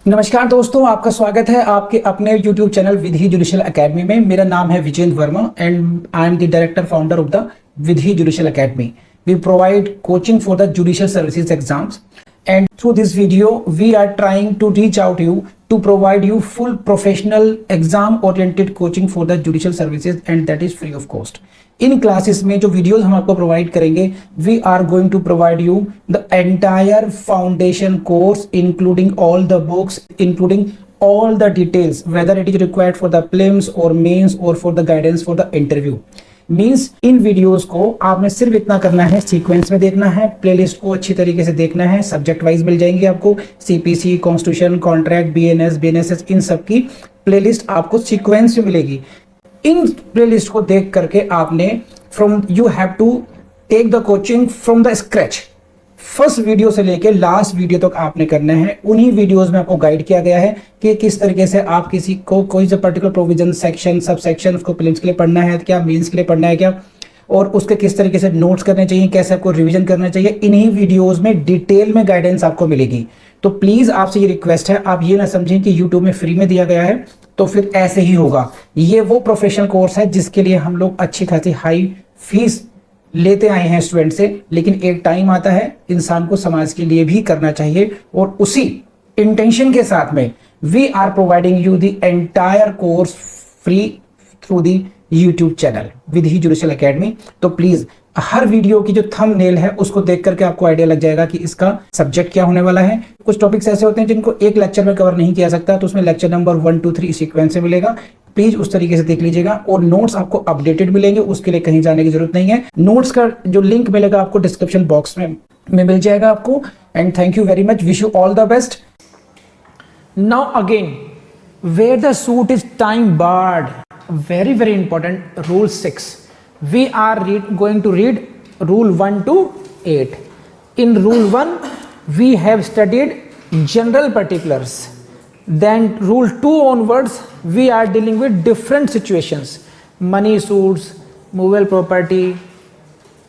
नमस्कार दोस्तों, आपका स्वागत है आपके अपने YouTube channel Vidhi judicial academy में। मेरा नाम है Vijendra Verma and I am the director founder of the Vidhi judicial academy. We provide coaching for the judicial services exams, and through this video we are trying to reach out to you to provide you full professional exam oriented coaching for the judicial services, and that is free of cost. इन classes में जो videos हम आपको provide करेंगे, we are going to provide you the entire foundation course including all the books, including all the details whether it is required for the prelims or mains or for the guidance for the interview. Means in videos को आपने सिर्फ इतना करना है, sequence में देखना है, playlist को अच्छी तरीके से देखना है। सब्जेक्ट वाइज मिल जाएंगे आपको, CPC, constitution, contract, BNS, BNSS, इन सब की प्लेलिस्ट आपको सीक्वेंस में मिलेगी। इन प्लेलिस्ट को देख करके आपने you have to take the coaching from the scratch. First video से लेके लास्ट वीडियो तक आपने करना है। उन्हीं वीडियोस में आपको गाइड किया गया है कि किस तरीके से आप किसी को कोई सा particular provision, section, sub section उसको प्रीलिम्स के लिए पढ़ना है क्या, मेंस के लिए पढ़ना है क्या, और उसके किस तरीके से नोट्स करने चाहिए, कैसे आपको रिवीजन करना चाहिए। इन्हीं वीडियोस में डिटेल में गाइडेंस आपको मिलेगी। तो प्लीज आपसे ये रिक्वेस्ट है, आप ये ना समझें कि यूट्यूब में फ्री में दिया गया है तो फिर ऐसे ही होगा। ये वो प्रोफेशनल कोर्स है जिसके लिए हम लोग अच्छी खासी हाई फीस लेते आए हैं स्टूडेंट से, लेकिन एक टाइम आता है इंसान को समाज के लिए भी करना चाहिए, और उसी इंटेंशन के साथ में we are providing you the entire course free through the YouTube channel Vidhi judicial academy. तो प्लीज हर वीडियो की जो थंबनेल है उसको देख करके आपको आइडिया लग जाएगा कि इसका सब्जेक्ट क्या होने वाला है। कुछ टॉपिक्स ऐसे होते हैं जिनको एक लेक्चर में कवर नहीं किया सकता, तो उसमें लेक्चर नंबर 1, 2, 3 सीक्वेंस से मिलेगा। प्लीज उस तरीके से देख लीजिएगा, और नोट्स आपको अपडेटेड मिलेंगे, उसके लिए कहीं जाने की जरूरत नहीं है। नोट्स का जो लिंक मिलेगा आपको डिस्क्रिप्शन बॉक्स में मिल जाएगा आपको। And thank you very much, wish you all the best. Now again, where the suit is time barred, very very important, rule 6. We are going to read rule 1 to 8. In rule 1 we have studied general particulars, then rule 2 onwards we are dealing with different situations, money suits, movable property,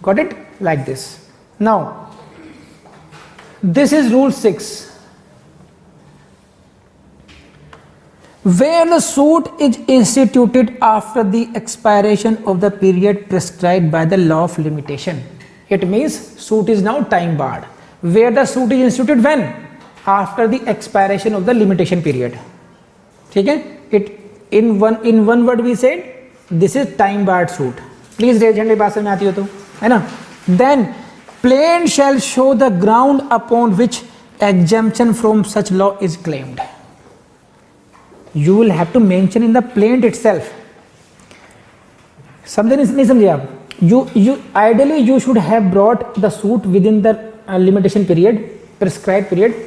got it, like this. Now this is rule 6, where the suit is instituted after the expiration of the period prescribed by the law of limitation. It means suit is now time barred. Where the suit is instituted when? After the expiration of the limitation period. ठीक है? It in one word we said this is time barred suit. Please raise hand बात समझ में आती हो तो, है ना? Then plaintiff shall show the ground upon which exemption from such law is claimed. You will have to mention in the plaint itself. समझे नहीं समझे आप? You ideally you should have brought the suit within the limitation period, prescribed period,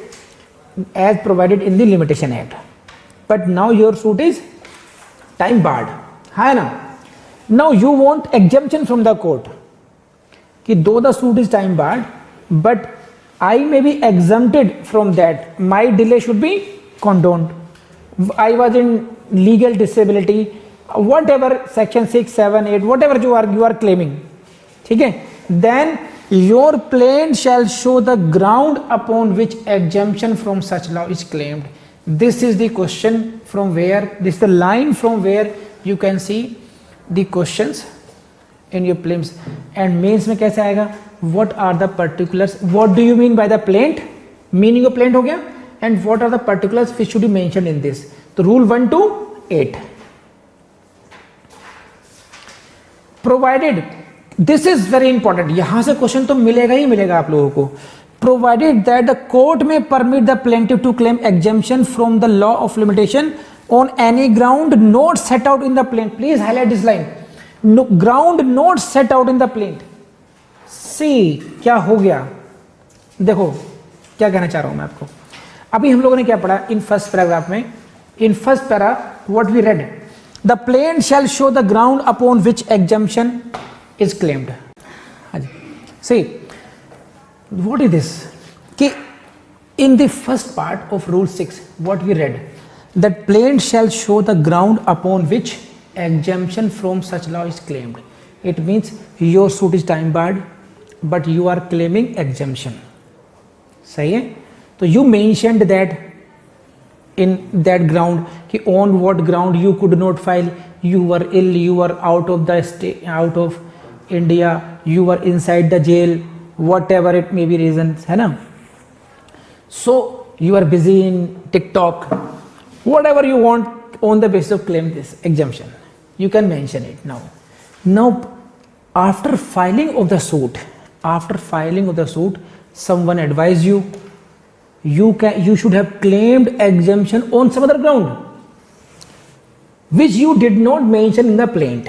as provided in the limitation act. But now your suit is time barred, है ना? Now you want exemption from the court. कि though the suit is time barred, but I may be exempted from that. My delay should be condoned. I was in legal disability, whatever section 6, 7, 8, whatever you are claiming, ठीक है? Then your plaintiff shall show the ground upon which exemption from such law is claimed. This is the question from where, this is the line from where you can see the questions in your prelims. And mains में कैसे आएगा? What are the particulars? What do you mean by the plaintiff? Meaning of plaintiff हो गया, and what are the particulars which should be mentioned in this. तो rule 1 to 8 provided, this is very important, यहां से question तो मिलेगा ही मिलेगा आप लोगों को। provided that the court may permit the plaintiff to claim exemption from the law of limitation on any ground not set out in the plaint. Please highlight this line, no, ground not set out in the plaint. see क्या हो गया, देखो क्या कहना चाह रहा हूं मैं आपको। अभी हम लोगों ने क्या पढ़ा इन फर्स्ट पैराग्राफ में? In first para what we read, the plaintiff shall show the ground upon which exemption is claimed. See what is this, कि in the first part of rule 6 what we read, that plaintiff shall show the ground upon which exemption from such law is claimed. It means your suit is time barred but you are claiming exemption. सही है? तो you mentioned that in that ground कि on what ground you could not file, you were ill, you were out of the state, out of India, you were inside the jail, whatever it may be reasons, है ना. So you are busy in TikTok, whatever you want on the basis of claim this exemption, you can mention it. Now after filing of the suit, someone advise you you should have claimed exemption on some other ground which you did not mention in the plaint.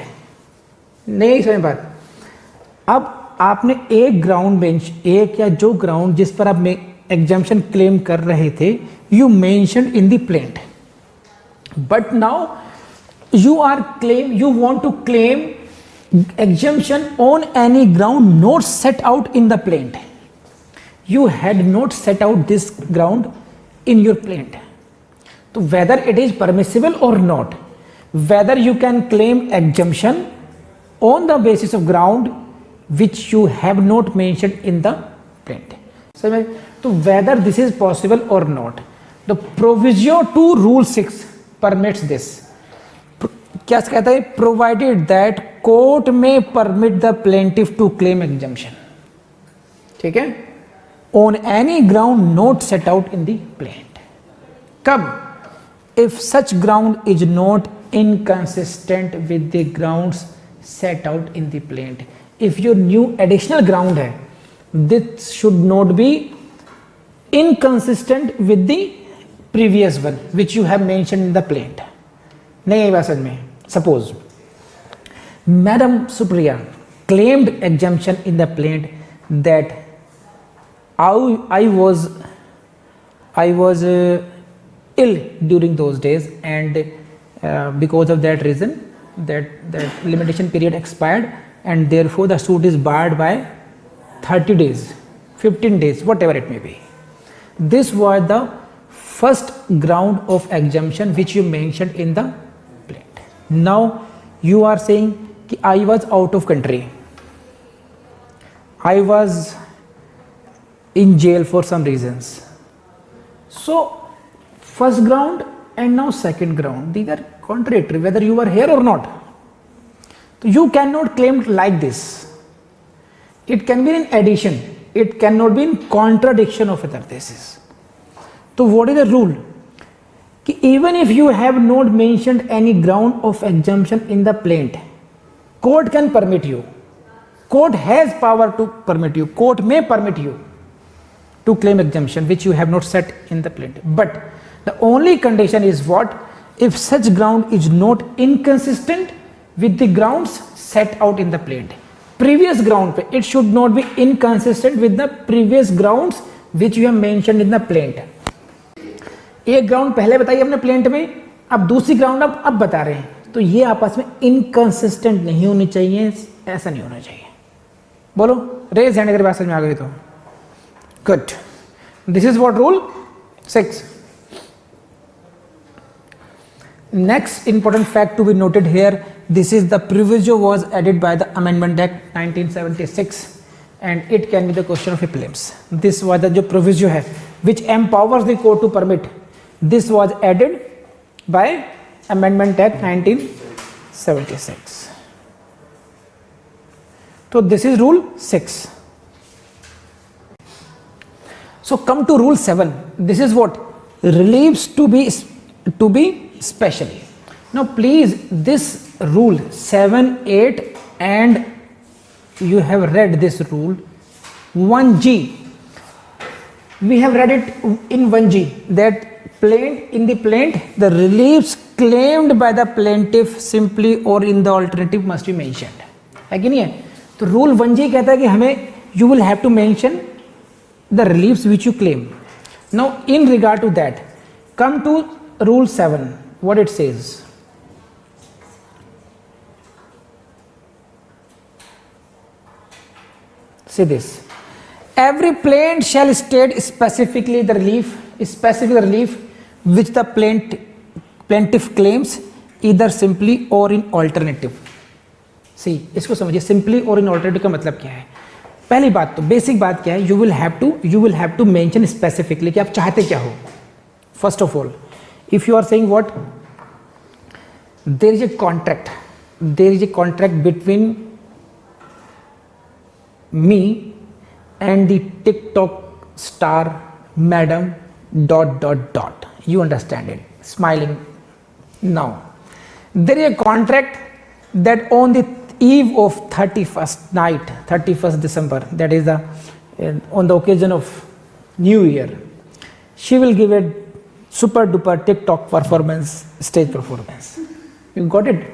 नहीं समझ बात. अब आपने एक ground bench, एक या जो ground जिस पर आप एग्जाम्पशन क्लेम कर रहे थे, you mention in the plaint, but now you want to claim exemption on any ground not set out in the plaint. You had not set out this ground in your plaint. So whether it is permissible or not, whether you can claim exemption on the basis of ground which you have not mentioned in the plaint. So whether this is possible or not, the proviso to rule 6 permits this. क्या कहता है? Provided that court में permit the plaintiff to claim exemption. ठीक है, on any ground not set out in the plaint. कब? If such ground is not inconsistent with the grounds set out in the plaint. If your new additional ground है, this should not be inconsistent with the previous one which you have mentioned in the plaint. नहीं आई बात समझ में. Suppose Madam Supriya claimed exemption in the plaint that I was ill during those days, and because of that reason that limitation period expired, and therefore the suit is barred by 30 days, 15 days, whatever it may be. This was the first ground of exemption which you mentioned in the. Now you are saying कि I was out of country, I was in jail for some reasons. So first ground and now second ground, these are contradictory whether you were here or not. So you cannot claim like this. It can be in addition, it cannot be in contradiction of other cases. So what is the rule? Even if you have not mentioned any ground of exemption in the plaint, court can permit you, court has power to permit you, court may permit you to claim exemption which you have not set in the plaint. But the only condition is what? If such ground is not inconsistent with the grounds set out in the plaint. Previous ground, it should not be inconsistent with the previous grounds which you have mentioned in the plaint. एक ground पहले बताइए अपने plaint में, अब दूसरी ground अब बता रहे हैं, तो ये आपस में इनकंसिस्टेंट नहीं होनी चाहिए, ऐसा नहीं होना चाहिए. बोलो, रेज हैंड अगर बात समझ में आ गई तो. Good. This is what rule 6. Next important fact to be noted here, this is the privilege was added by the amendment act 1976 and it can be the question of appeals. This was the जो proviso है which empowers the court to permit. This was added by Amendment Act 1976. So this is Rule 6. So come to Rule 7. This is what? Reliefs to be special. Now please, this Rule 7, 8 and you have read this rule 1G. We have read it in 1G that in the plaint the reliefs claimed by the plaintiff simply or in the alternative must be mentioned. है कि नहीं है? तो rule 1G कहता है कि हमें you will have to mention the reliefs which you claim. Now in regard to that, come to Rule 7. What it says? See this. Every plaint shall state specifically the relief which the plaintiff claims either simply or in alternative. See, इसको समझिए, simply or in alternative का मतलब क्या है. पहली बात तो basic बात क्या है, you will have to mention specifically कि आप चाहते क्या हो. First of all, if you are saying what, there is a contract between me and the TikTok star madam ... You understand it? Smiling. Now there is a contract that on the eve of 31st night, 31st December, that is on the occasion of New Year, she will give a super duper TikTok performance, stage performance. You got it?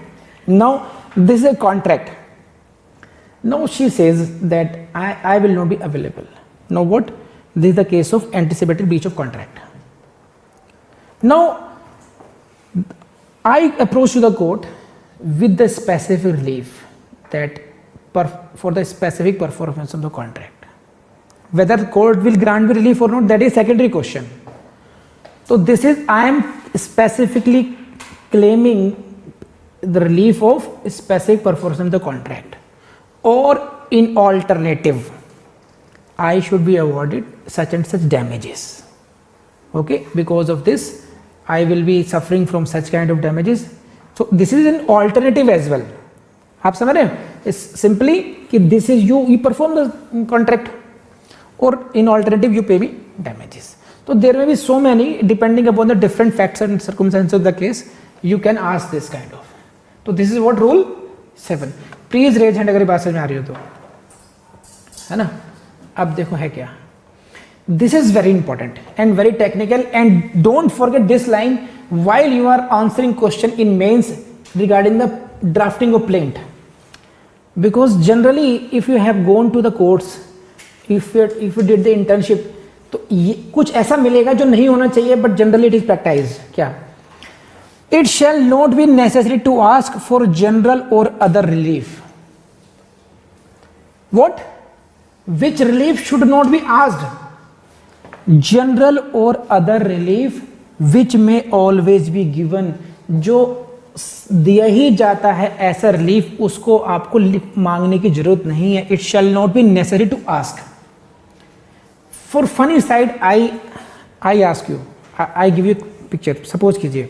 Now this is a contract. Now she says that I will not be available. Now what? This is the case of anticipated breach of contract. Now I approach to the court with the specific relief that for the specific performance of the contract. Whether the court will grant me relief or not, that is secondary question. So this is, I am specifically claiming the relief of specific performance of the contract, or in alternative, I should be awarded such and such damages. Okay, because of this I will be suffering from such kind of damages. So this is an alternative as well. आप समझ रहे हैं? It's simply कि this is you perform the contract, or in alternative you pay me damages. So there may be so many, depending upon the different facts and circumstances of the case, you can ask this kind of. So this is what rule 7. Please raise hand अगर ये बात समझ में आ रही हो तो, है ना? अब देखो है क्या. This is very important and very technical, and don't forget this line while you are answering question in mains regarding the drafting of plaint. Because generally if you have gone to the courts, if you did the internship, तो ये कुछ ऐसा मिलेगा जो नहीं होना चाहिए, but generally it is practiced. क्या? It shall not be necessary to ask for general or other relief. What? Which relief should not be asked? General or other relief which may always be given. जो दिया ही जाता है ऐसा relief, उसको आपको मांगने की जरूरत नहीं है. It shall not be necessary to ask. For funny side, I ask you, I give you picture. Suppose कीजिए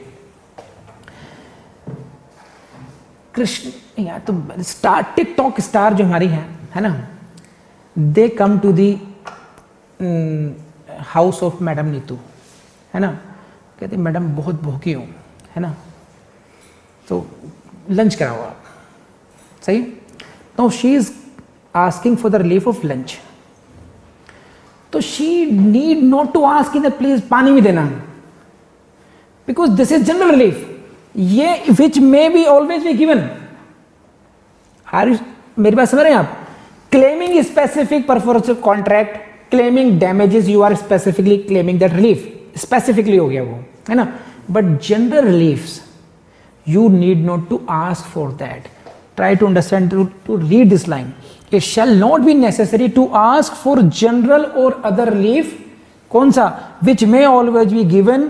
कृष्ण, या तो स्टार टिकटॉक स्टार जो हमारी है ना, they come to the house of madam Neetu, है ना. कहते मैडम बहुत भूखी हूँ, है ना, तो लंच कराओ आप. सही. Now she is asking for the relief of lunch. तो she need not to ask in please पानी भी देना, because this is general relief. ये which may be always be given. मेरी बात समझ रहे हैं आप? Claiming specific performance of contract, claiming damages, you are specifically claiming that relief. Specifically हो गया वो, है ना. But general reliefs you need not to ask for that. Try to understand, to read this line. It shall not be necessary to ask for general or other relief. कौन सा? Which may always be given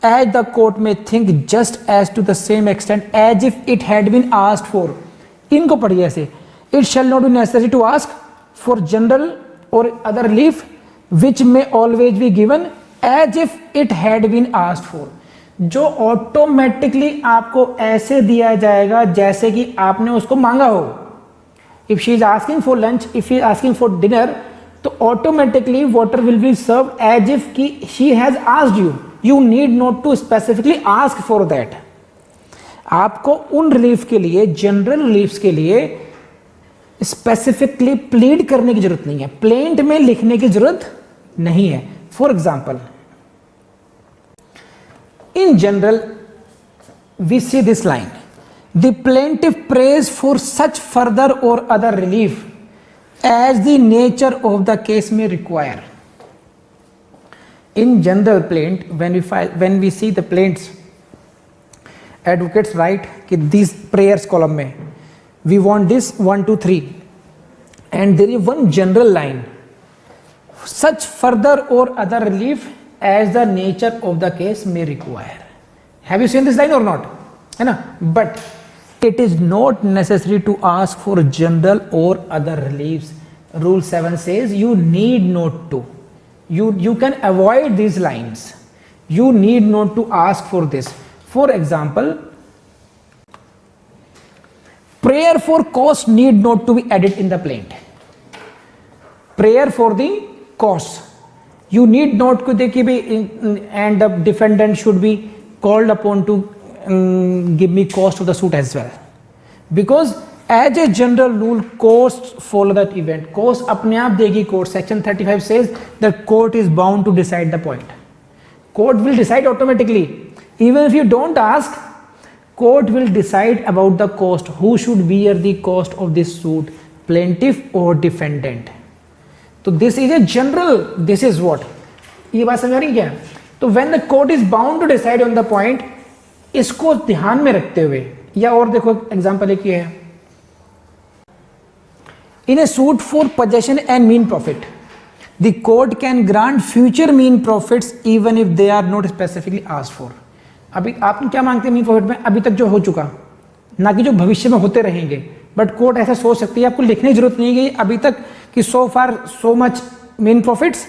as the court may think just as to the same extent as if it had been asked for. इनको पढ़िए ऐसे. It shall not be necessary to ask for general or other relief which may always be given as if it had been asked for. जो automatically आपको ऐसे दिया जाएगा जैसे कि आपने उसको मांगा हो. If she is asking for lunch, if she is asking for dinner, तो automatically water will be served as if की she has asked you. You need not to specifically ask for that. आपको उन relief के लिए, general relief के लिए specifically plead करने की जरूरत नहीं है, प्लेंट में लिखने की जरूरत नहीं है. For example, in general we see this line, the plaintiff prays for such further or other relief as the nature of the case may require. In general plaint, when we see the plaints, advocates write कि these prayers column में we want this 1 2 3, and there is one general line, such further or other relief as the nature of the case may require. Have you seen this line or not? है ना. But it is not necessary to ask for general or other reliefs. Rule 7 says you need not to. You can avoid these lines. You need not to ask for this. For example, prayer for cost need not to be added in the plaint. Prayer for the cost, you need not to देखिए भी, and the defendant should be called upon to give me cost of the suit as well, because as a general rule costs follow that event. Cost अपने आप देगी court. Section 35 says that court is bound to decide the point. Court will decide automatically. Even if you don't ask, court will decide about the cost. Who should bear the cost of this suit, plaintiff or defendant? So this is a general, this is what, ये बात समझ रही क्या? तो when the court is bound to decide on the point, इसको ध्यान में रखते हुए, या और देखो एग्जांपल एक ये है, in a suit for possession and mean profit, the court can grant future mean profits even if they are not specifically asked for. अभी आप क्या मांगते हैं मीन प्रॉफिट में? अभी तक जो हो चुका, ना कि जो भविष्य में होते रहेंगे, बट कोर्ट ऐसा सोच सकती है, आपको लिखने की जरूरत नहीं है अभी तक कि so far so much mean profits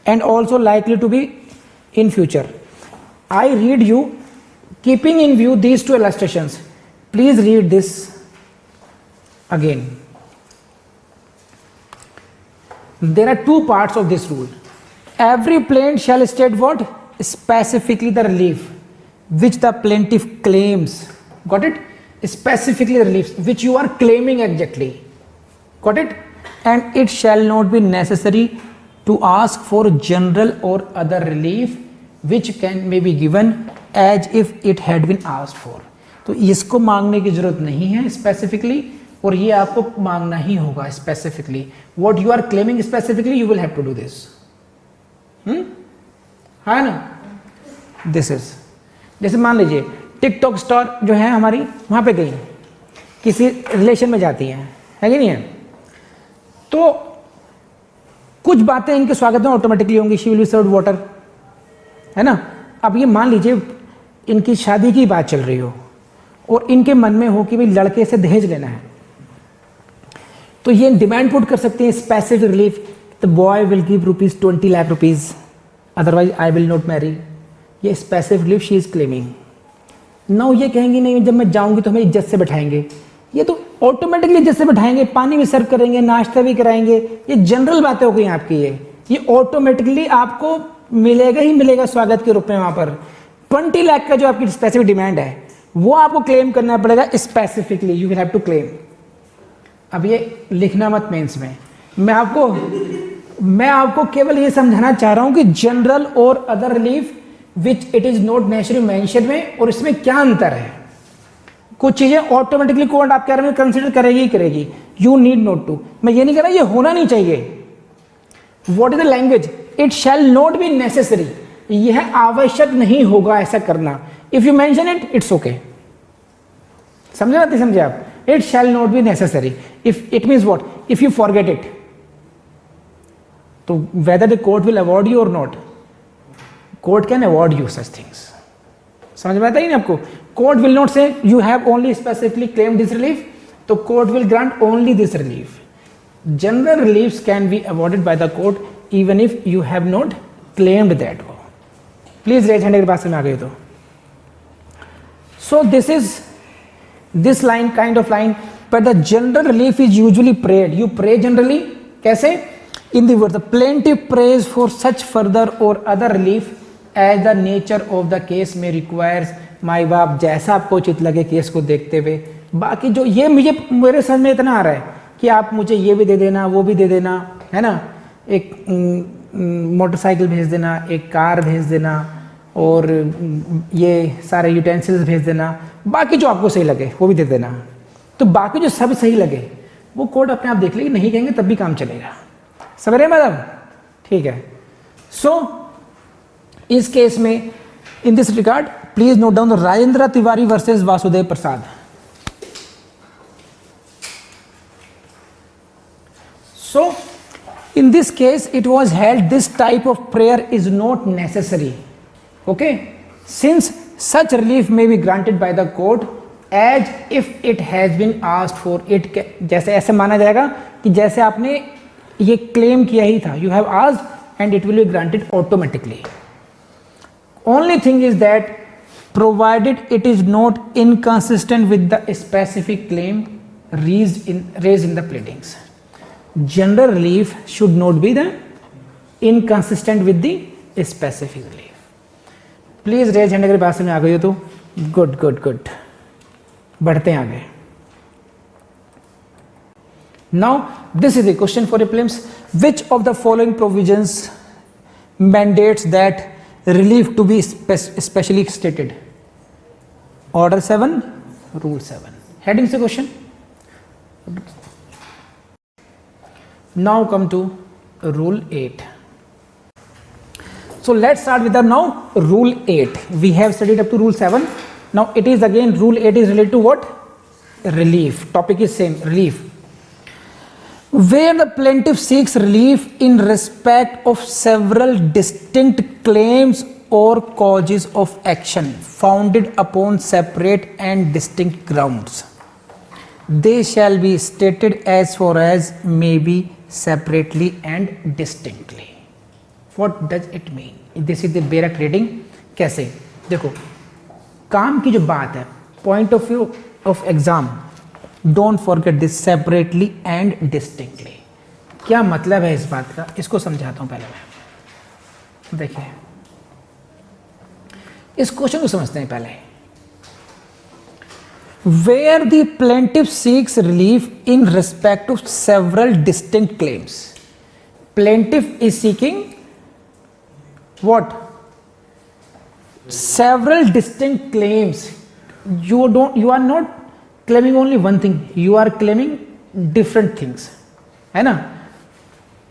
and also likely to be in future. I read you keeping in view these two illustrations. Please read this again. There are two parts of this rule. Every plaint shall state what? Specifically the relief which the plaintiff claims. Got it? Specifically the relief which you are claiming exactly. Got it? And it shall not be necessary to ask for general or other relief which may be given as if it had been asked for. तो इसको मांगने की जरूरत नहीं है specifically, और ये आपको मांगना ही होगा specifically. What you are claiming specifically you will have to do this. है ना? दिस इज, जैसे मान लीजिए टिकटॉक स्टार जो है हमारी, वहां पे गई, किसी रिलेशन में जाती है कि नहीं है, तो कुछ बातें इनके स्वागत में ऑटोमेटिकली होंगी. She will be served water, है ना? अब ये मान लीजिए इनकी शादी की बात चल रही हो और इनके मन में हो कि भाई लड़के से दहेज लेना है, तो ये डिमांड पुट कर सकते हैं specific relief. The boy will give ₹20 lakh, otherwise I will not marry. ये specific relief she is claiming. Now ये कहेंगे नहीं जब मैं जाऊंगी तो हमें इज्जत से बैठाएंगे. ये तो ऑटोमेटिकली इज्जत से बैठाएंगे, पानी भी सर्व करेंगे, नाश्ता भी कराएंगे. ये जनरल बातें हो गई आपकी. ये ऑटोमेटिकली आपको मिलेगा ही मिलेगा स्वागत के रूप में. वहां पर 20 लाख का जो आपकी स्पेसिफिक डिमांड है वो आपको क्लेम करना पड़ेगा specifically. You will have to claim. अब ये लिखना मत मेंस में. मैं आपको केवल ये समझाना चाह रहा हूं कि जनरल और other relief which it is not naturally mention में, और इसमें क्या अंतर है. कुछ चीजें ऑटोमेटिकली कोर्ट आपके बारे में कंसिडर करेगी ही करेगी. You need not to. मैं ये नहीं कह रहा ये होना नहीं चाहिए. What is the language? It shall not be necessary. यह आवश्यक नहीं होगा ऐसा करना. If you mention it it's okay. समझे बात? समझे आप? It shall not be necessary. If it means what? If you forget it, so whether the court will award you or not, court can award you such things. समझ में आता है ना आपको? Court will not say you have only specifically claimed this relief, तो court will grant only this relief. General reliefs can be awarded by the court even if you have not claimed that. Please raise hand अगर बात समझ आ गई तो. So this line kind of line, but the general relief is usually prayed. You pray generally. कैसे? In the word, the plaintiff prays for such further or other relief as the nature of the case may requires. माई बाप जैसा आपको उचित लगे case को देखते हुए. बाकी जो ये मेरे समझ में इतना आ रहा है कि आप मुझे ये भी दे देना, वो भी दे देना, है ना, एक मोटरसाइकिल भेज देना, एक कार भेज देना, और ये सारे यूटेंसिल्स भेज देना, बाकी जो आपको सही लगे वो भी दे देना. तो बाकी जो सब सही लगे वो कोर्ट अपने आप देख लेगी. नहीं कहेंगे तब भी काम चलेगा. समझ रहे मैडम? ठीक है. सो इस केस में in this regard please note down the Rajendra Tiwari versus Vasudev Prasad. So in this case it was held this type of prayer is not necessary. Okay, since such relief may be granted by the court as if it has been asked for it. जैसे ऐसे माना जाएगा कि जैसे आपने ये claim किया ही था. You have asked and it will be granted automatically. only thing is that provided it is not inconsistent with the specific claim raised in the pleadings. General relief should not be the inconsistent with the specific relief. Please raise hand अगर बात समझ आ गई हो तो good good good. बढ़ते हैं आगे. Now this is the question for the prelims. Which of the following provisions mandates that relief to be specially stated? Order 7, Rule 7. Heading the question. Now come to Rule 8. So let's start with the now Rule 8. We have studied up to Rule 7. Now it is again Rule 8 is related to what? Relief. Topic is same, relief. Where the plaintiff seeks relief in respect of several distinct claims or causes of action founded upon separate and distinct grounds, they shall be stated as far as may be separately and distinctly. What does it mean? This is the direct reading. कैसे? देखो, काम की जो बात है, point of view of exam, don't forget this separately and distinctly. क्या मतलब है इस बात का? इसको समझाता हूं पहले मैं. देखिए, इस क्वेश्चन को समझते हैं पहले. Where the plaintiff seeks relief in respect of several distinct claims. Plaintiff is seeking what? Several distinct claims. You are not claiming only one thing, you are claiming different things, है ना?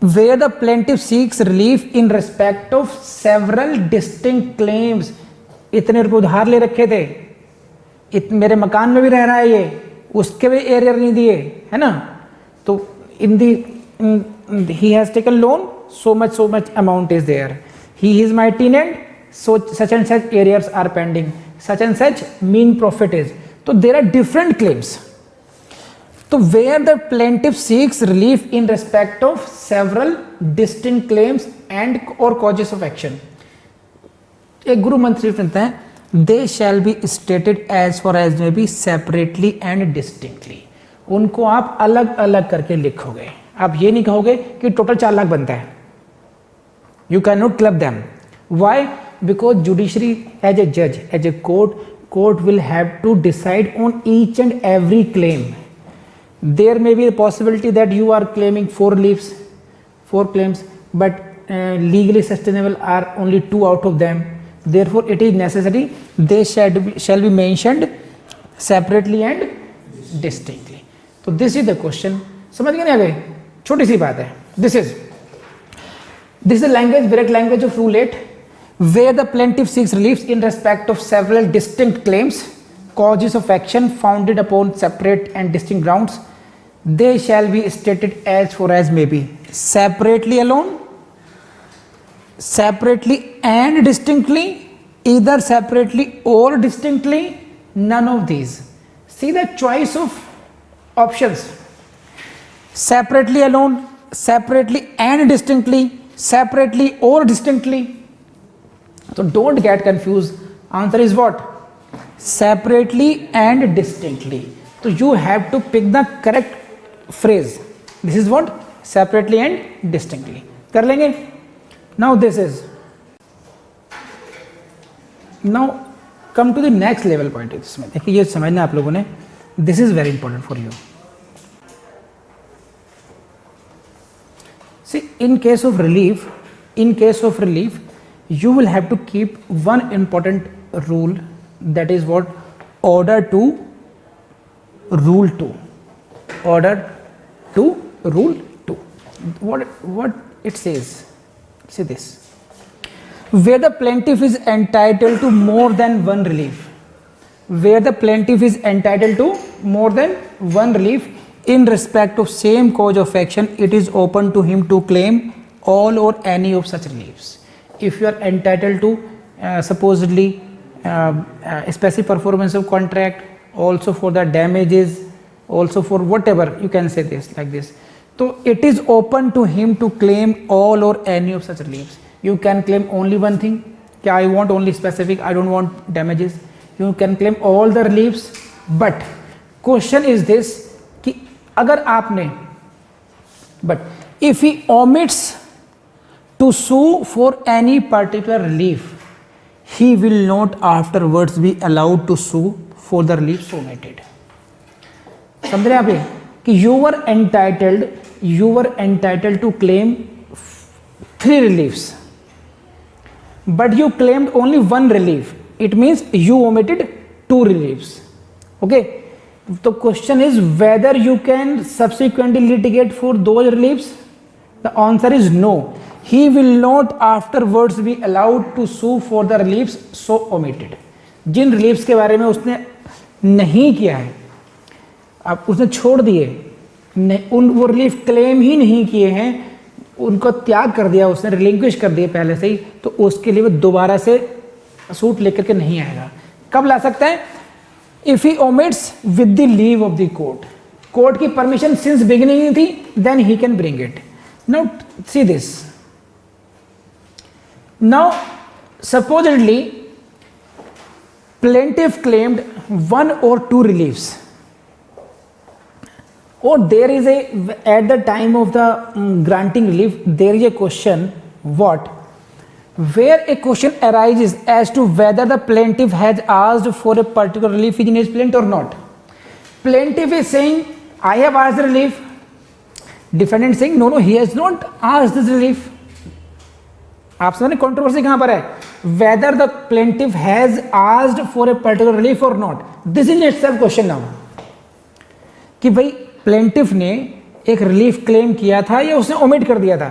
Where the plaintiff seeks relief in respect of several distinct claims. इतने रुपए उधार ले रखे थे, मेरे मकान में भी रह रहा है ये, उसके भी एरियर नहीं दिए, है ना? तो he has taken loan, so much amount is there. He is my tenant, so such and such arrears are pending, such and such mean profit is. So there are different claims. So where the plaintiff seeks relief in respect of several distinct claims and or causes of action. एक गुरु मंत्र बनता है, they shall be stated as far as may be separately and distinctly. उनको आप अलग अलग करके लिखोगे. आप ये नहीं कहोगे कि टोटल 4 लाख बनता है. You cannot club them. Why? Because judiciary as a judge, as a court will have to decide on each and every claim. There may be a possibility that you are claiming 4 claims, but legally sustainable are only 2 out of them. Therefore, it is necessary they shall be mentioned separately and distinctly. So this is the question. समझ गए ना? अगर छोटी सी बात है. This is the language, direct language of Rule 8. Where the plaintiff seeks relief in respect of several distinct claims, causes of action founded upon separate and distinct grounds, they shall be stated as far as may be separately alone, separately and distinctly, either separately or distinctly, none of these. See the choice of options: separately alone, separately and distinctly, separately or distinctly. So don't get confused. Answer is what? Separately and distinctly. So you have to pick the correct phrase. This is what? Separately and distinctly. कर लेंगे? Now this is. Now come to the next level point. इसमें देखिए, ये समझना आप लोगों ने. This is very important for you. See, in case of relief, you will have to keep one important rule, that is what? Order to Rule 2. Order to Rule 2. What it says? See this. Where the plaintiff is entitled to more than one relief. Where the plaintiff is entitled to more than one relief in respect of same cause of action, it is open to him to claim all or any of such reliefs. If you are entitled to supposedly specific performance of contract, also for the damages, also for whatever, you can say this like this. So it is open to him to claim all or any of such reliefs. You can claim only one thing, कि I want only specific, I don't want damages. You can claim all the reliefs, but question is this कि अगर आपने but if he omits to sue for any particular relief, he will not afterwards be allowed to sue for the reliefs omitted. समझ रहे हैं आप ये कि you were entitled to claim 3 reliefs, but you claimed only 1 relief. It means you omitted 2 reliefs. Okay, the question is whether you can subsequently litigate for those reliefs. The answer is no. He will not afterwards be allowed to sue for the reliefs so omitted. Jin reliefs के बारे में उसने नहीं किया है, अब उसने छोड़ दिए, उन वो रिलीफ क्लेम ही नहीं किए हैं, उनको त्याग कर दिया, उसने रिलिंक्विश कर दिए पहले से ही, तो उसके लिए वो दोबारा से सूट लेकर के नहीं आएगा. कब ला सकता है? If he omits with the leave of the court. Court की परमिशन सिंस बिगिनिंग थी, then he can bring it. Now see this. Now, supposedly, plaintiff claimed 1 or 2 reliefs, or there is at the time of the granting relief, there is a question, where a question arises as to whether the plaintiff has asked for a particular relief in his plaint or not. Plaintiff is saying, I have asked relief. Defendant saying, no, he has not asked this relief. आप समझे controversy कहां पर है? Whether the plaintiff has asked for a particular relief और not. This is itself question now कि भाई plaintiff ने एक रिलीफ क्लेम किया था या उसने ओमिट कर दिया था,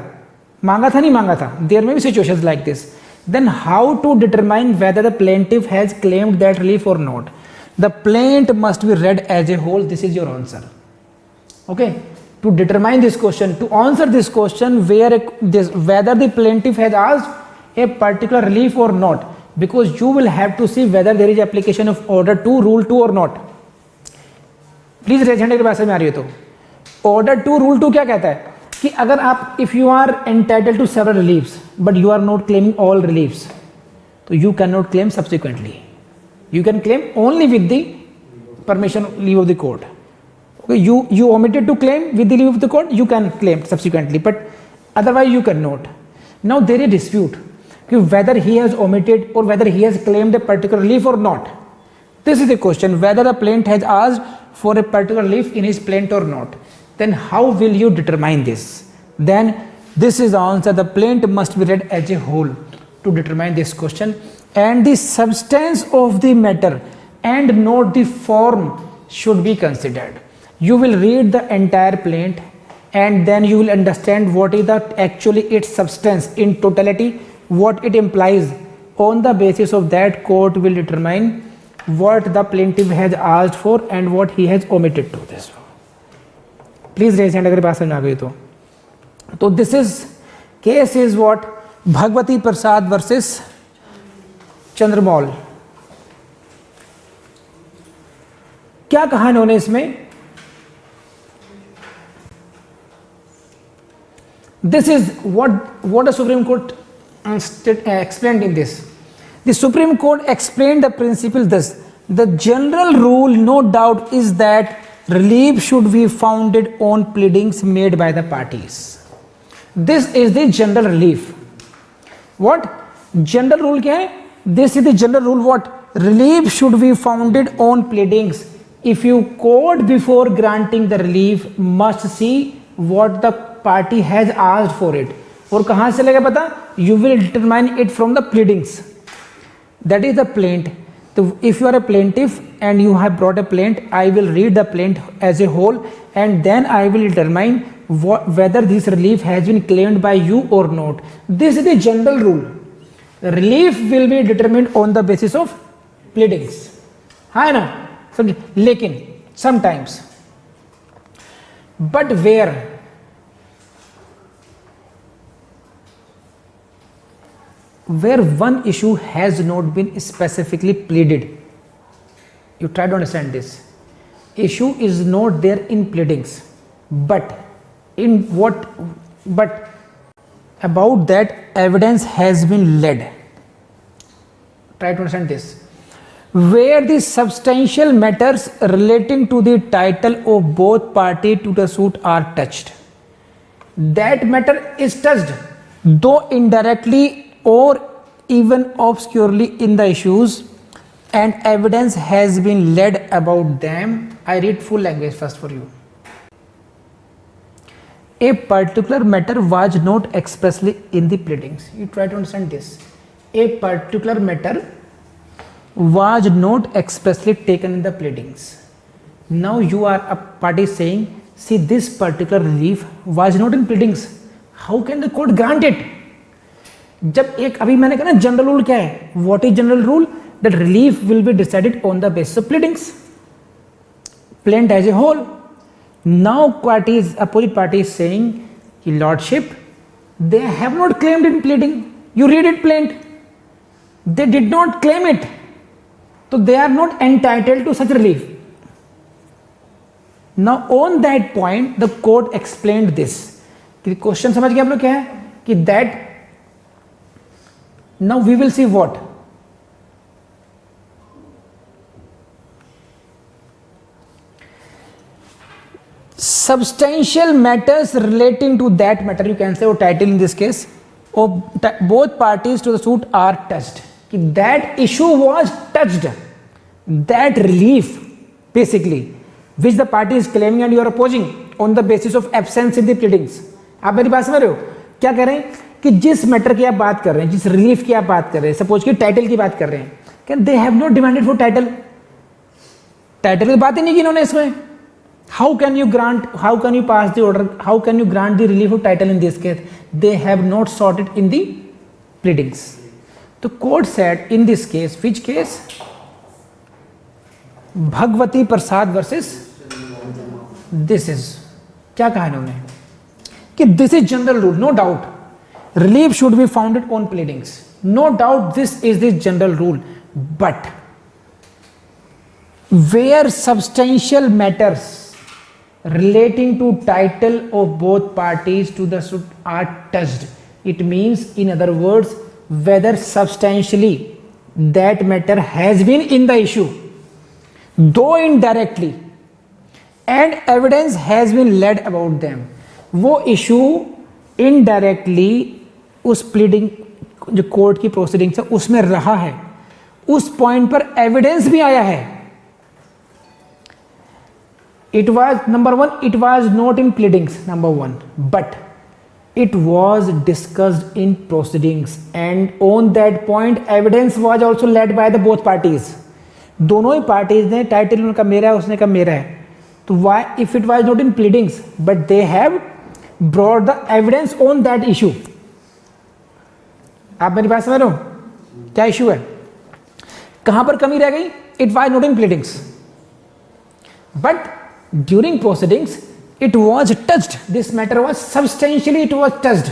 मांगा था नहीं मांगा था. देयर में भी situations like this. Then how to determine whether the plaintiff has claimed that relief और not? The plaint must be read as a whole. This is your answer. Okay, to determine this question, to answer this question, whether the plaintiff has asked a particular relief or not, because you will have to see whether there is application of order 2 rule 2 or not. Please raise hand अगर भाषा में आ रही है तो. order 2 rule 2 क्या कहता है कि अगर आप if you are entitled to several reliefs but you are not claiming all reliefs, तो you cannot claim subsequently. You can claim only with the permission leave of the court. You omitted to claim with the leave of the court, you can claim subsequently, but otherwise you cannot. Now there is a dispute whether he has omitted or whether he has claimed a particular relief or not. This is the question, whether the plaintiff has asked for a particular relief in his plaint or not. Then how will you determine this? Then this is the answer. The plaint must be read as a whole to determine this question, and the substance of the matter and not the form should be considered. You will read the entire plaint and then you will understand what is the actually its substance in totality, what it implies. On the basis of that, court will determine what the plaintiff has asked for and what he has omitted to this. Please raise hand अगर बात समझ आ गई तो. तो this is case is what? Bhagwati Prasad versus Chandramaul. क्या कहा इन्होंने इसमें? This is what the Supreme Court explained in this. The Supreme Court explained the principle thus: the general rule, no doubt, is that relief should be founded on pleadings made by the parties. This is the general relief. What general rule क्या है? This is the general rule. What relief should be founded on pleadings. If you court before granting the relief must see what the party has asked for it. और कहाँ से लगा पता? You will determine it from the pleadings. That is the plaint. So if you are a plaintiff and you have brought a plaint, I will read the plaint as a whole and then I will determine whether this relief has been claimed by you or not. This is the general rule. The relief will be determined on the basis of pleadings. है ना? So, लेकिन sometimes, but where one issue has not been specifically pleaded. You try to understand this. Issue is not there in pleadings, but about that evidence has been led. try to understand this. Where the substantial matters relating to the title of both party to the suit are touched, that matter is touched, though indirectly or even obscurely in the issues, and evidence has been laid about them. I read full language first for you. A particular matter was not expressly in the pleadings. You try to understand this. A particular matter was not expressly taken in the pleadings. Now you are a party saying, see, this particular relief was not in pleadings. How can the court grant it? जब एक अभी मैंने कहा ना general rule क्या है, what is general rule? That relief will be decided on the basis of pleadings, plaintiff as a whole. Now parties, opposite party is saying, lordship, they have not claimed in pleading. You read it plaintiff, they did not claim it, so they are not entitled to such relief. Now on that point the court explained this. कि question समझ गए आप लोग क्या है कि that now we will see what substantial matters relating to that matter, you can say, or title in this case, or both parties to the suit are touched. कि that issue was touched, that relief basically which the party is claiming and you are opposing on the basis of absence in the pleadings. आप मेरी बात समझ रहे हो? क्या कर रहे हैं कि जिस मैटर की आप बात कर रहे हैं, जिस रिलीफ की आप बात कर रहे हैं, सपोज कि टाइटल की बात कर रहे हैं, can they have not demanded for title. Title की बात ही नहीं की इन्होंने इसमें. How can you grant, how can you pass the order, how can you grant the relief of title in this case? They have not sought it in the pleadings. The court said in this case, which case? Bhagwati Prasad versus this is. क्या कहा इन्होंने कि this is general rule, no doubt relief should be founded on pleadings, no doubt this is the general rule, but where substantial matters relating to title of both parties to the suit are touched, it means, in other words, whether substantially that matter has been in the issue, though indirectly, and evidence has been laid about them. वो issue indirectly उस pleading जो court की proceeding से उसमें रहा है, उस point पर एविडेंस भी आया है. It was, number one, it was not in pleadings, number one, but it was discussed in proceedings, and on that point evidence was also led by the both parties. दोनों ही parties ने title उनका मेरा है, उसने कहा मेरा है. तो why, if it was not in pleadings, but they have brought the evidence on that issue. आप मेरी बात समझ रहे हो? क्या इशू है, कहां पर कमी रह गई? It was not in pleadings, but during proceedings it was touched, this matter was substantially, it was touched,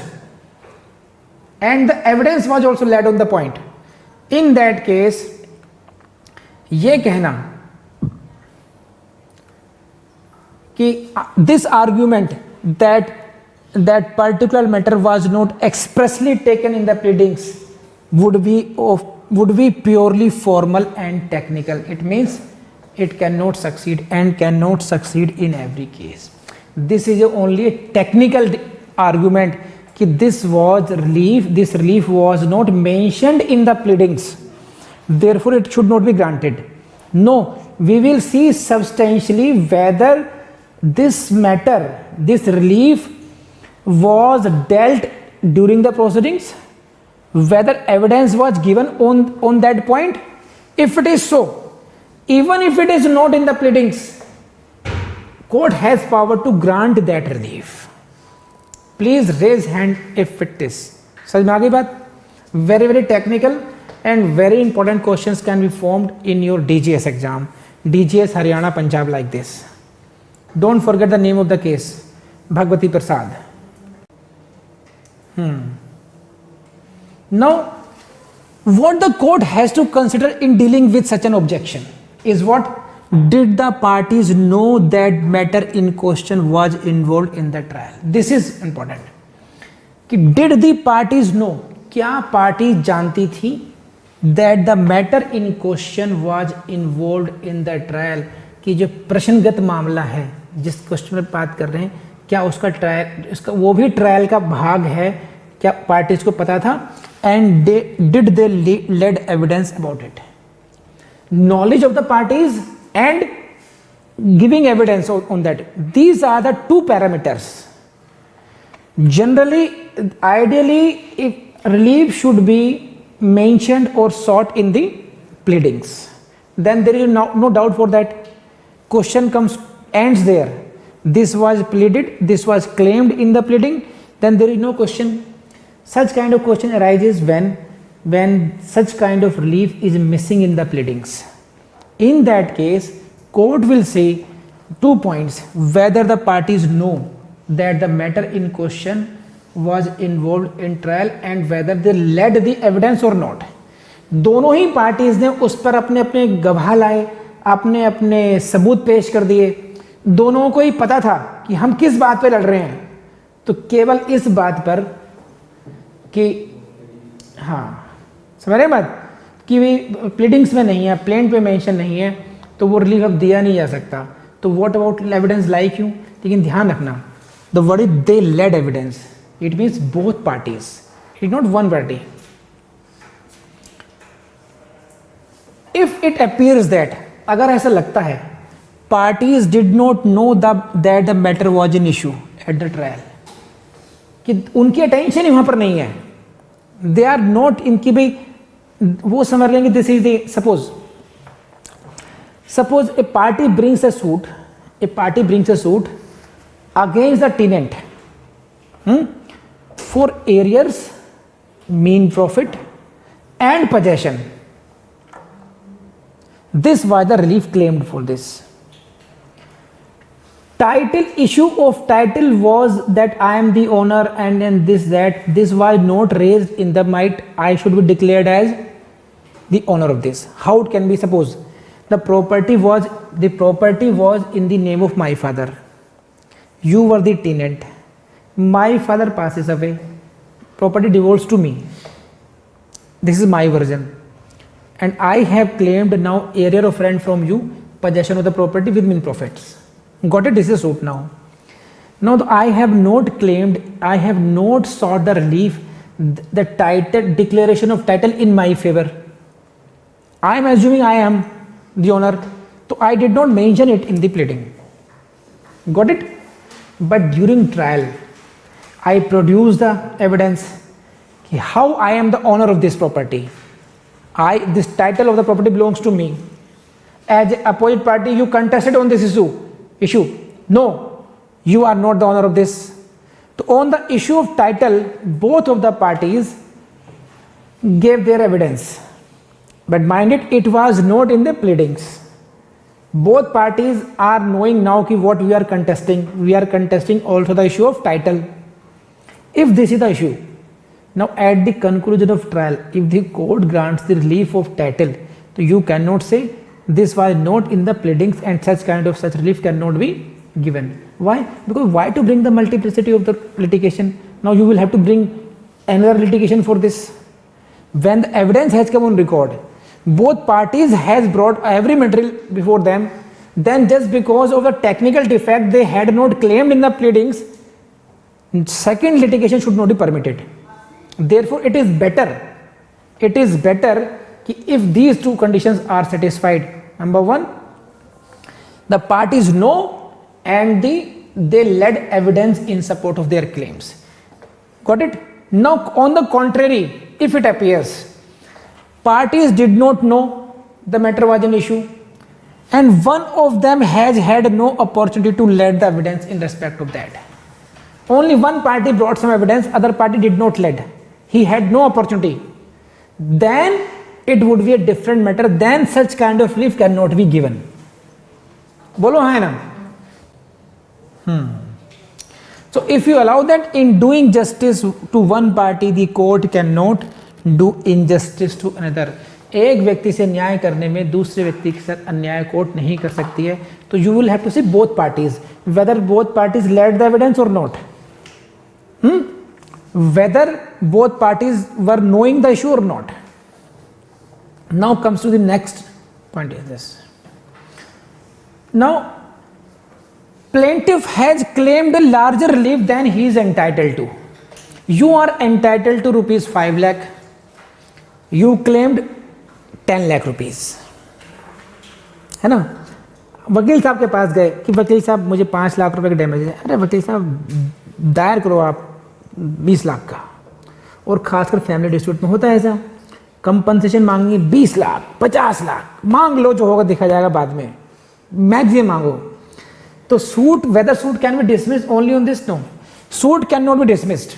and the evidence was also laid on the point. In that case ये कहना कि this argument that particular matter was not expressly taken in the pleadings would be purely formal and technical. It means it cannot succeed and cannot succeed in every case. This is only a technical argument कि this relief was not mentioned in the pleadings, therefore it should not be granted. No, we will see substantially whether this matter, this relief was dealt during the proceedings, whether evidence was given on that point. If it is so, even if it is not in the pleadings, court has power to grant that relief. Please raise hand if it is. समझ में आ गई बात? Very very technical and very important questions can be formed in your DGS exam. DGS Haryana Punjab like this. Don't forget the name of the case, Bhagwati Prasad. Now what the court has to consider in dealing with such an objection is what? Did the parties know that matter in question was involved in the trial? This is important कि did the parties know, क्या party जानती थी that the matter in question was involved in the trial, कि जो प्रश्नगत मामला है जिस question में बात कर रहे हैं, क्या उसका ट्रायल, इसका वो भी ट्रायल का भाग है, क्या पार्टीज को पता था, and did they led evidence about it. Knowledge of the parties and giving evidence on that. These are the two parameters. Generally, ideally, if relief should be mentioned or sought in the pleadings, then there is no doubt for that. Question ends there. This was pleaded, this was claimed in the pleading, then there is no question. Such kind of question arises when such kind of relief is missing in the pleadings. In that case, court will say 2 points: whether the parties know that the matter in question was involved in trial and whether they led the evidence or not. दोनों ही parties ने उस पर अपने अपने गवाह लाए, अपने अपने सबूत पेश कर दिए, दोनों को ही पता था कि हम किस बात पे लड़ रहे हैं. तो केवल इस बात पर कि हाँ समझ रहे मत कि भी प्लीडिंग्स में नहीं है, प्लेन पे मेंशन नहीं है, तो वो रिलीफ अब दिया नहीं जा सकता. तो व्हाट अबाउट एविडेंस लाई क्यों? लेकिन ध्यान रखना, the word is they led evidence, it means both parties, it not one party. If it appears that, अगर ऐसा लगता है parties did not know that the matter was in issue at the trial, कि उनकी attention ही वहां पर नहीं है, दे आर नॉट इनकी भाई वो समझ लेंगे this is the suppose a party brings a suit against the tenant for arrears, मीन profit and possession. This was the relief claimed for this. Title issue of title was that I am the owner and this was not raised in the might I should be declared as the owner of this. How it can be? Suppose the property was in the name of my father, you were the tenant, my father passes away, property devolves to me, this is my version, and I have claimed now area of rent from you, possession of the property with mean profits. Got it? This is a suit now. Now I have not claimed, I have not sought the relief, the title, declaration of title in my favor. I am assuming I am the owner, so I did not mention it in the pleading. Got it? But during trial, I produce the evidence how I am the owner of this property. This title of the property belongs to me. As opposite party, you contested on this issue. No, you are not the owner of this. So on the issue of title, both of the parties gave their evidence, but mind it was not in the pleadings. Both parties are knowing now ki what we are contesting. We are contesting also the issue of title. If this is the issue, now at the conclusion of trial, if the court grants the relief of title, so you cannot say this was not in the pleadings and such relief cannot be given. Why? Because why to bring the multiplicity of the litigation? Now you will have to bring another litigation for this. When the evidence has come on record, both parties has brought every material before them, then just because of the technical defect they had not claimed in the pleadings, second litigation should not be permitted. Therefore it is better if these two conditions are satisfied. Number one, the parties know and they led evidence in support of their claims. Got it? Now on the contrary, if it appears parties did not know the matter was an issue and one of them has had no opportunity to lead the evidence in respect of that, only one party brought some evidence, other party did not lead, he had no opportunity, then it would be a different matter, then such kind of relief cannot be given. Bolo hai na? So if you allow that, in doing justice to one party, the court cannot do injustice to another. एक व्यक्ति से न्याय करने में दूसरे व्यक्ति के साथ अन्याय कोर्ट नहीं कर सकती है. तो you will have to see both parties, whether both parties led the evidence or not, whether both parties were knowing the issue or not. Now comes to the next point is this. Now, plaintiff has claimed a larger relief than he is entitled to. You are entitled to rupees 5 lakh. You claimed 10 lakh rupees. है ना? वकील साहब के पास गए कि वकील साहब मुझे 5 लाख रुपए का डैमेज है. अरे वकील साहब दायर करो आप 20 लाख का. और खासकर फैमिली डिस्प्यूट में होता है ऐसा, कंपनसेशन मांगेंगे 20 लाख 50 लाख, मांग लो, जो होगा देखा जाएगा बाद में, मैक्सिमम मांगो. तो suit, whether suit can be dismissed only on this? No, suit can not be dismissed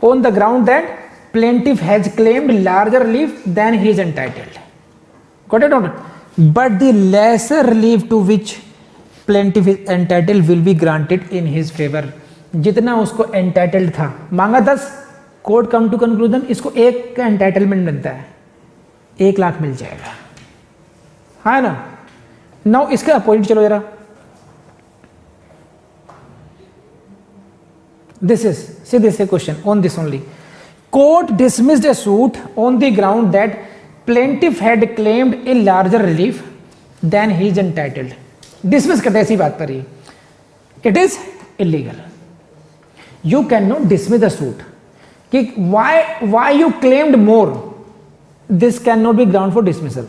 on the ground that plaintiff has claimed larger relief than he is entitled. Got it or not? But the lesser relief to which plaintiff is entitled will be granted in his favor. जितना उसको entitled था, मांगा 10, court come to conclusion इसको 1 का entitlement बनता है, 1 लाख मिल जाएगा. है ना? नाउ इसके अपोजिट चलो जरा. This is, see this is a question on this only. Court dismissed a suit on the ground that plaintiff had claimed a larger relief than he is entitled. Dismiss करते ऐसी बात पर ही. It is illegal. You cannot dismiss the suit. कि why you claimed more? This cannot be ground for dismissal.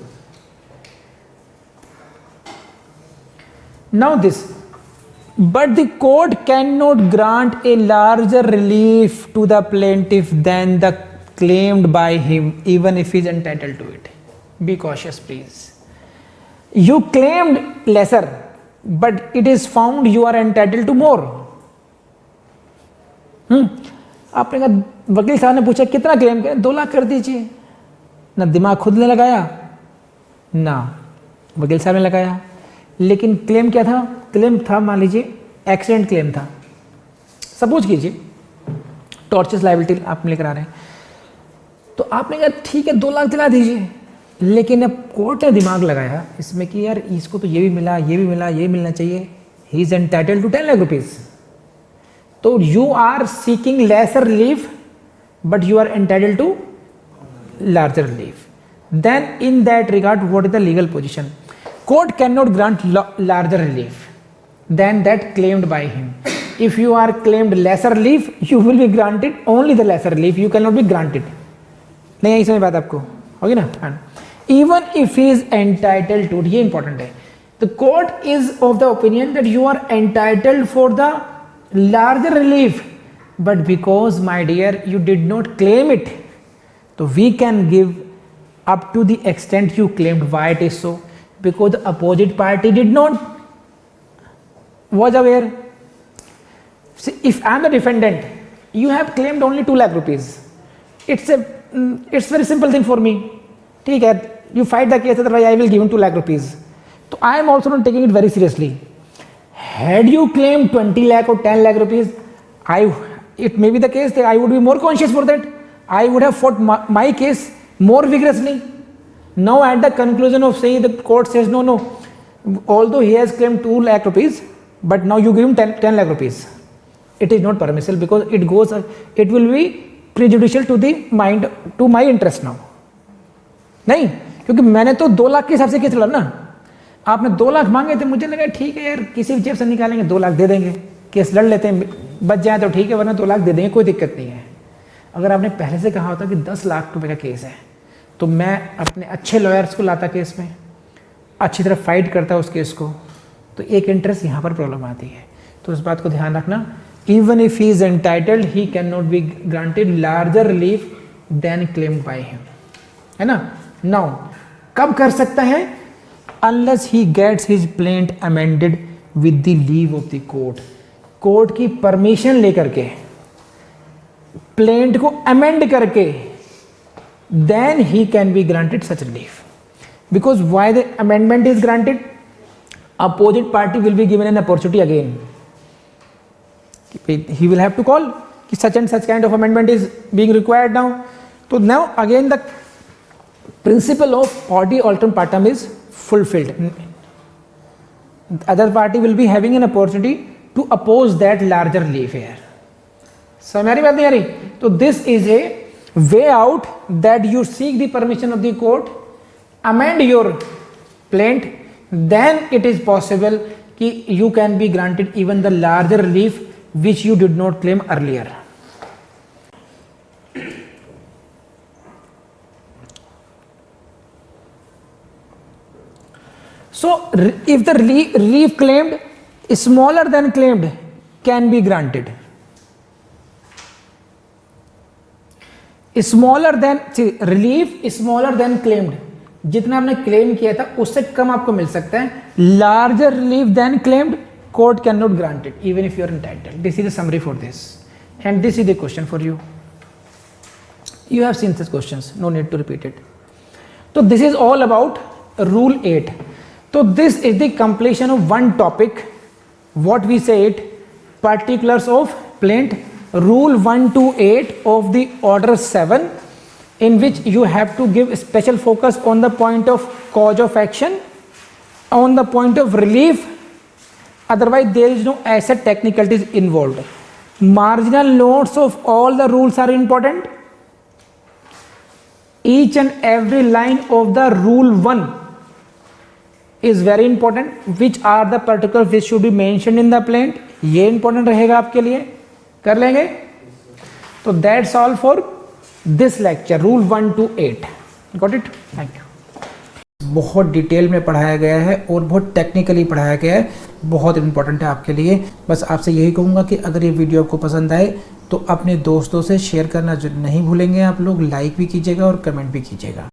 Now this. But the court cannot grant a larger relief to the plaintiff than the claimed by him, even if he is entitled to it. Be cautious, please. You claimed lesser, but it is found you are entitled to more. आपने कहा, वकील साहब ने पूछा कितना claim करें, 2 लाख कर दीजिए. ना दिमाग खुद ने लगाया, ना वकील साहब ने लगाया. लेकिन क्लेम क्या था? क्लेम था, मान लीजिए एक्सीडेंट क्लेम था. सपोज कीजिए टॉर्चर्स लायबिलिटी आप लेकर आ रहे हैं, तो आपने कहा ठीक है 2 लाख दिला दीजिए. लेकिन अब कोर्ट ने दिमाग लगाया इसमें कि यार इसको तो ये भी मिला, ये भी मिला, ये मिलना चाहिए. He is entitled to 10 lakh rupees. तो you are seeking lesser relief but you are entitled to larger relief. Then in that regard what is the legal position? Court cannot grant larger relief than that claimed by him. If you are claimed lesser relief, you will be granted only the lesser relief. You cannot be granted. नहीं आई समझ बात आपको? होगी ना? Even if he is entitled to, ये important है. The court is of the opinion that you are entitled for the larger relief, but because my dear you did not claim it, so we can give up to the extent you claimed. Why it is so? Because the opposite party did not was aware. See, if I am the defendant, you have claimed only 2 lakh rupees. It's very simple thing for me. ठीक है, you fight the case, otherwise I will give him 2 lakh rupees. So I am also not taking it very seriously. Had you claimed 20 lakh or 10 lakh rupees, it may be the case that I would be more conscious for that. I would have fought my case more vigorously. Now at the conclusion of saying, the court says no, although he has claimed 2 lakh rupees, but now you give him 10 lakh rupees. It is not permissible because it will be prejudicial to the mind, to my interest now. नहीं, क्योंकि मैंने तो 2 लाख के हिसाब से case लड़ा ना. आपने 2 लाख मांगे थे, मुझे लगा ठीक है यार किसी भी जेब से निकालेंगे 2 लाख दे देंगे, केस लड़ लेते हैं, बच जाए तो ठीक है, वरना 2 लाख दे देंगे, कोई दिक्कत नहीं है. अगर आपने पहले से कहा होता कि 10 लाख रुपए का केस है, तो मैं अपने अच्छे लॉयर्स को लाता केस में, अच्छी तरह फाइट करता उस केस को. तो एक इंटरेस्ट यहाँ पर प्रॉब्लम आती है. तो इस बात को ध्यान रखना. Even if he is entitled, he can not be granted larger relief than claimed by him. है ना? नाउ कब कर सकता है? Unless he gets his plaint amended with the leave of the court. Court की परमिशन लेकर के, plaint को अमेंड करके, then he can be granted such relief. Because why the amendment is granted? Opposite party will be given an opportunity again. He will have to call such and such kind of amendment is being required now. So now again the principle of party alternate partem is fulfilled. The other party will be having an opportunity to oppose that larger relief here. समझ आ रही बात नहीं आ रही? तो this is a way out that you seek the permission of the court, amend your plaint, then it is possible कि you can be granted even the larger relief which you did not claim earlier. So if the relief claimed is smaller than claimed can be granted. Smaller than, see, relief is smaller than claimed, जितना आपने claim किया था उससे कम आपको मिल सकता है. Larger relief than claimed, court cannot grant it even if you are entitled. This is the summary for this, and this is the question for you. You have seen these questions, no need to repeat it. So this is all about rule 8. So this is the completion of one topic, what we say it, particulars of plaint, rule 1 to 8 of the order 7, in which you have to give special focus on the point of cause of action, on the point of relief, otherwise there is no asset technicalities involved. Marginal notes of all the rules are important. Each and every line of the rule 1 is very important. Which are the particulars which should be mentioned in the plaint, ये important रहेगा आपके लिए. कर लेंगे. तो that's all for this lecture, rule 1 to 8. Got it? Thank you. बहुत detail में पढ़ाया गया है और बहुत टेक्निकली पढ़ाया गया है, बहुत इंपॉर्टेंट है आपके लिए. बस आपसे यही कहूँगा कि अगर ये वीडियो आपको पसंद आए तो अपने दोस्तों से शेयर करना नहीं भूलेंगे आप लोग. लाइक भी कीजिएगा और कमेंट भी कीजिएगा.